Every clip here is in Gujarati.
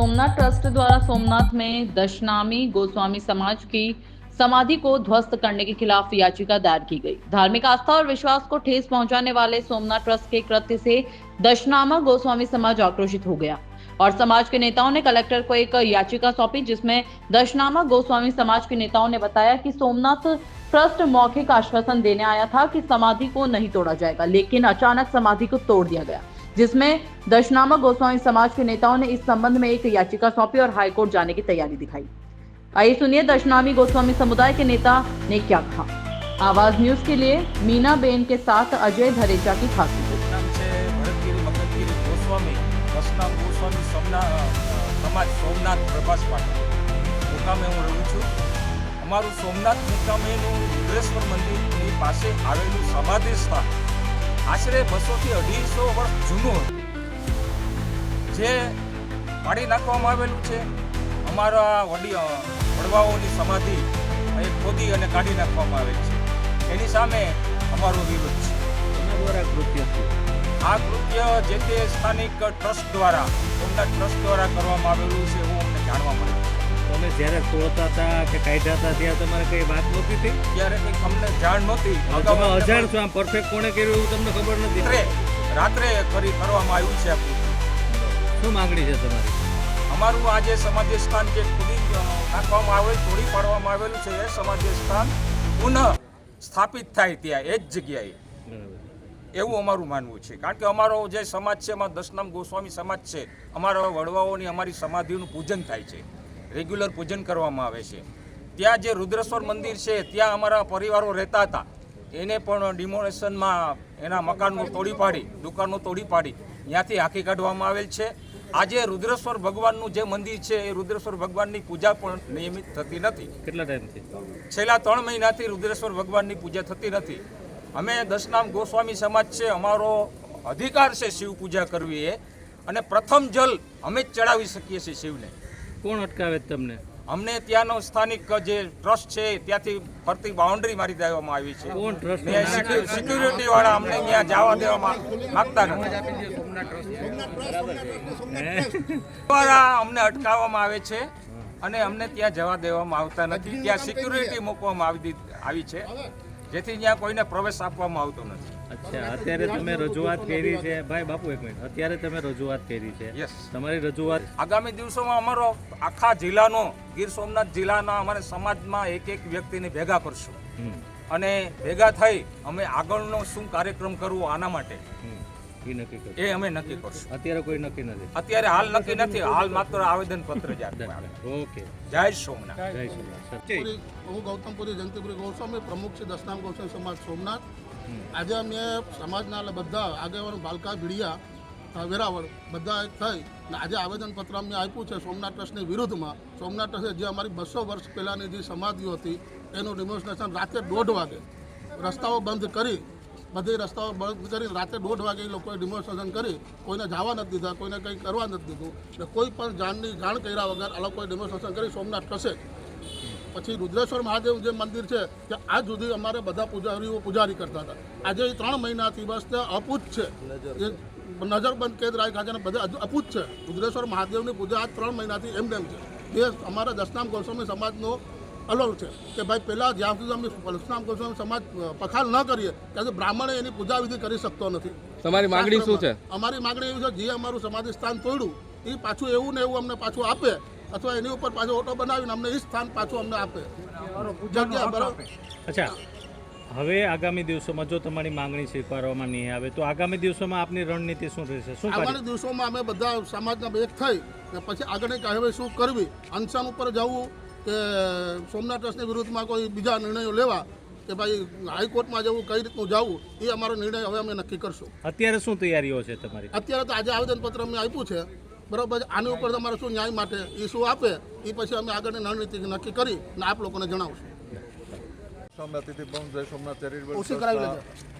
सोमनाथ ट्रस्ट द्वारा सोमनाथ में दशनामी गोस्वामी समाज की समाधि को ध्वस्त करने के खिलाफ याचिका दायर की गई। धार्मिक आस्था और विश्वास को ठेस पहुंचाने वाले सोमनाथ ट्रस्ट के कृत्य से दशनामा गोस्वामी समाज आक्रोशित हो गया और समाज के नेताओं ने कलेक्टर को एक याचिका सौंपी, जिसमें दशनामा गोस्वामी समाज के नेताओं ने बताया कि सोमनाथ ट्रस्ट मौखिक आश्वासन देने आया था कि समाधि को नहीं तोड़ा जाएगा, लेकिन अचानक समाधि को तोड़ दिया गया, जिसमें दशनामा गोस्वामी समाज के नेताओं ने इस संबंध में एक याचिका सौंपी और हाईकोर्ट जाने की तैयारी दिखाई। आइए सुनिए दशनामी गोस्वामी समुदाय के नेता ने क्या कहा। आवाज न्यूज के लिए मीना बेन के साथ अजय धरेचा की खास रिपोर्ट। नाम છે ભરતગીરી મગનગીરી ગોસ્વામી, દશનામ ગોસ્વામી સમાજ સોમનાથ પ્રભાસ પાટીલ મુકામે હું રહું છું। અમારું સોમનાથ મુકામેનું રુદ્રેશ્વર મંદિરની પાસે આવેલું સમાધિ સ્થાન આશરે 200 થી 250 વર્ષ જૂનું હતું, જે પાડી નાખવામાં આવેલું છે। અમારા વડવાઓની સમાધિ ખોદી અને કાઢી નાખવામાં આવે છે, એની સામે અમારો વિરોધ છે। આ કૃત્ય જે તે સ્થાનિક ટ્રસ્ટ દ્વારા સોમનાથ ટ્રસ્ટ દ્વારા કરવામાં આવેલું છે એવું અમને જાણવા મળે છે। તમે જ્યારે તોડતા હતા કે કાઢ્યા હતા ત્યારે તમારે કઈ વાત નહોતી થઈ? ત્યારે કંઈક અમને જાણ નહોતી। તમે અજાણ છો, આમ પરફેક્ટ કોણે કર્યું એવું તમને ખબર નથી? રાત્રે કરવામાં આવ્યું છે। શું માંગણી છે તમારી? અમારું આ જે સમાધિ સ્થાન જે ખોદી નાખવામાં આવેલ, તોડી પાડવામાં આવેલું છે, એ સમાધિ સ્થાન પુનઃ સ્થાપિત થાય ત્યાં એ જ જગ્યાએ, એવું અમારું માનવું છે। કારણ કે અમારો જે સમાજ છે એમાં દશનામ ગોસ્વામી સમાજ છે, અમારા વડવાઓની અમારી સમાધિનું પૂજન થાય છે, રેગ્યુલર પૂજન કરવામાં આવે છે। ત્યાં જે રુદ્રેશ્વર મંદિર છે ત્યાં અમારા પરિવારો રહેતા હતા, એને પણ ડિમોલેશનમાં એના મકાનો તોડી પાડી, દુકાનો તોડી પાડી ત્યાંથી હાંકી કાઢવામાં આવેલ છે। આજે રુદ્રેશ્વર ભગવાનનું જે મંદિર છે એ રુદ્રેશ્વર ભગવાનની પૂજા પણ નિયમિત થતી નથી। કેટલા ટાઈમથી? છેલ્લા 3 મહિનાથી રુદ્રેશ્વર ભગવાનની પૂજા થતી નથી। અમે દશનામ ગોસ્વામી સમાજ છે, અમારો અધિકાર છે શિવ પૂજા કરવી એ, અને પ્રથમ જલ અમે જ ચડાવી શકીએ છીએ શિવને। કોણ અટકાવે તમને? અમને ત્યાંનો સ્થાનિક જે ટ્રસ્ટ છે ત્યાંથી ફરતી બાઉન્ડ્રી મારી દેવામાં આવી છે। કોણ ટ્રસ્ટ? સિક્યુરિટી વાળા અમને ત્યાં જવા દેવામાં માંગતા નથી, દ્વારા અમને અટકાવવામાં આવે છે અને અમને ત્યાં જવા દેવામાં આવતા નથી। ત્યાં સિક્યુરિટી મૂકવામાં આવી છે, જેથી ત્યાં કોઈને પ્રવેશ આપવામાં આવતો નથી। અચ્છા, અત્યારે તમે રજૂઆત કરી છે ભાઈ? બાપુ એક મિનિટ, અત્યારે તમે રજૂઆત કરી છે, યસ, તમારી રજૂઆત આગામી દિવસોમાં અમારો આખા જિલ્લાનો, ગીર સોમનાથ જિલ્લાના અમારા સમાજમાં એક વ્યક્તિને ભેગા કરશું અને ભેગા થઈ અમે આગળનો શું કાર્યક્રમ કરવો આના માટે એ અમે નક્કી કરશું। અત્યારે કોઈ નક્કી નથી? અત્યારે હાલ નક્કી નથી, હાલ માત્ર આવેદન પત્ર જ આપ્યું। ઓકે, જય સોમનાથ। જય સોમનાથ। હું ગૌતમપુરી જયંતિપુરી ગોસ્વામી, પ્રમુખ છે દશનામ ગોસ્વામી સમાજ સોમનાથ। આજે અમે સમાજના બધા આગેવાનો, બાલકા, ભીડિયા, વેરાવળ બધા એક થઈ અને આજે આવેદનપત્ર અમને આપ્યું છે સોમનાથ ટ્રસ્ટની વિરુદ્ધમાં। સોમનાથ ટ્રસ્ટે જે અમારી 200 વર્ષ પહેલાંની જે સમાધિઓ હતી એનું ડિમોન્સ્ટ્રેશન રાત્રે 1:30 વાગે રસ્તાઓ બંધ કરી, બધી રસ્તાઓ બંધ કરી રાત્રે 1:30 વાગે એ લોકોએ ડિમોન્સ્ટ્રેશન કરી, કોઈને જવા નથી દીધા, કોઈને કંઈ કરવા નથી દીધું, એટલે કોઈ પણ જાણ કર્યા વગર આ લોકોએ ડિમોન્સ્ટ્રેશન કરી સોમનાથ ટ્રસ્ટે। પછી રુદ્રેશ્વર મહાદેવ જે મંદિર છે ત્યાં આજ સુધી અમારે બધા પૂજારી કરતા હતા। આજે 3 મહિનાથી બસ અપૂત છે, એ નજરબંધ કેદ રાખ્યા છે અને બધા અપૂત છે। રુદ્રેશ્વર મહાદેવની પૂજા આજ 3 મહિનાથી એમ છે। એ અમારા દશનામ ગોસ્વામી સમાજનો અલગ છે કે ભાઈ પહેલાં જ્યાં સુધી અમે દશનામ ગોસ્વામી સમાજ પખાલ ન કરીએ ત્યાં સુધી બ્રાહ્મણે એની પૂજા વિધિ કરી શકતો નથી। તમારી માંગણી શું છે? અમારી માંગણી એવી છે, જે અમારું સમાધિ સ્થાન તોડ્યું એ પાછું એવું ને એવું અમને પાછું આપે, અથવા એની ઉપર પાછો ઓટો બનાવીને અમને એ સ્થાન પાછું અમને આપે, જગ્યા બરાબર। અચ્છા, હવે આગામી દિવસોમાં જો તમારી માંગણી સ્વીકારવામાં નહીં આવે તો આગામી દિવસોમાં આપની રણનીતિ શું રહેશે? શું આગામી દિવસોમાં અમે બધા સમાજના એક થઈ ને પછી આગળની કાર્યવાહી શું કરવી, અનશન ઉપર જવું કે સોમનાથ ટ્રસ્ટની વિરુદ્ધમાં કોઈ બીજા નિર્ણયો લેવા કે ભાઈ હાઈકોર્ટમાં જવું, કઈ રીતનું જવું, એ અમારો નિર્ણય હવે અમે નક્કી કરશું। અત્યારે શું તૈયારીઓ છે તમારી? અત્યારે તો આજે આવેદનપત્ર અમને આપ્યું છે, બરાબર, આની ઉપર તમારે શું ન્યાય માટે એ શું આપે એ પછી અમે આગળની રણનીતિ નક્કી કરી અને આપ લોકોને જણાવશું। અતિથિ ભવન જય સોમનાથ ચેરિટેબલ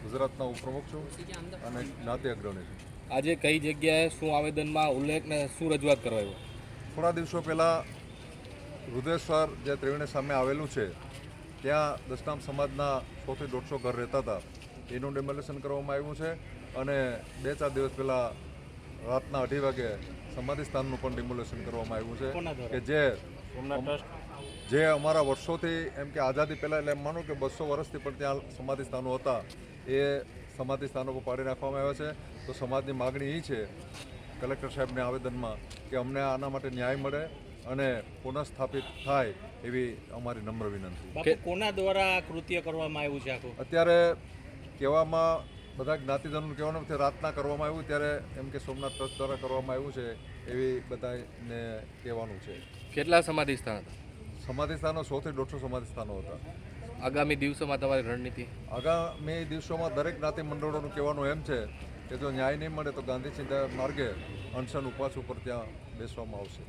ગુજરાતના ઉપપ્રમુખ છું અને જ્ઞાતિ અગ્રણી છું। આજે કઈ જગ્યાએ શું આવેદનમાં ઉલ્લેખ ને શું રજૂઆત કરવાયો? થોડા દિવસો પહેલાં રુદ્રેશ્વર જે ત્રિવેણી સામે આવેલું છે ત્યાં દશનામ સમાજના 100 થી 150 ઘર રહેતા હતા, એનું ડેમોલેશન કરવામાં આવ્યું છે અને 2-4 દિવસ પહેલાં રાતના 2:30 વાગે સમાધિ સ્થાનનું પણ ડિમોલેશન કરવામાં આવ્યું કોના છે દ્વારા? કે જે અમારા વર્ષોથી એમ કે આઝાદી પહેલાં એટલે એમ માનો કે 200 વર્ષથી પણ ત્યાં સમાધિ સ્થાનો હતા એ સમાધિ સ્થાનો પર પાડી નાખવામાં આવ્યા છે. તો સમાજની માગણી એ છે કલેક્ટર સાહેબને આવેદનમાં કે અમને આના માટે ન્યાય મળે અને પુનઃસ્થાપિત થાય એવી અમારી નમ્ર વિનંતી. બાપુ, કોના દ્વારા આ કૃત્ય કરવામાં આવ્યું છે આખું? અત્યારે કહેવામાં બધા જ્ઞાતિજનોનું કહેવાનું છે રાતના કરવામાં આવ્યું ત્યારે એમ કે સોમનાથ ટ્રસ્ટ દ્વારા કરવામાં આવ્યું છે એવી બધાને કહેવાનું છે. કેટલા સમાધિ સ્થાન હતા? સમાધિ સ્થાનો 100 થી 150 સમાધિ સ્થાનો હતા. આગામી દિવસોમાં તમારી રણનીતિ? આગામી દિવસોમાં દરેક જ્ઞાતિ મંડળોનું કહેવાનું એમ છે કે જો ન્યાય નહીં મળે તો ગાંધી ચિંતા માર્ગે અનશન ઉપવાસ ઉપર ત્યાં બેસવામાં આવશે.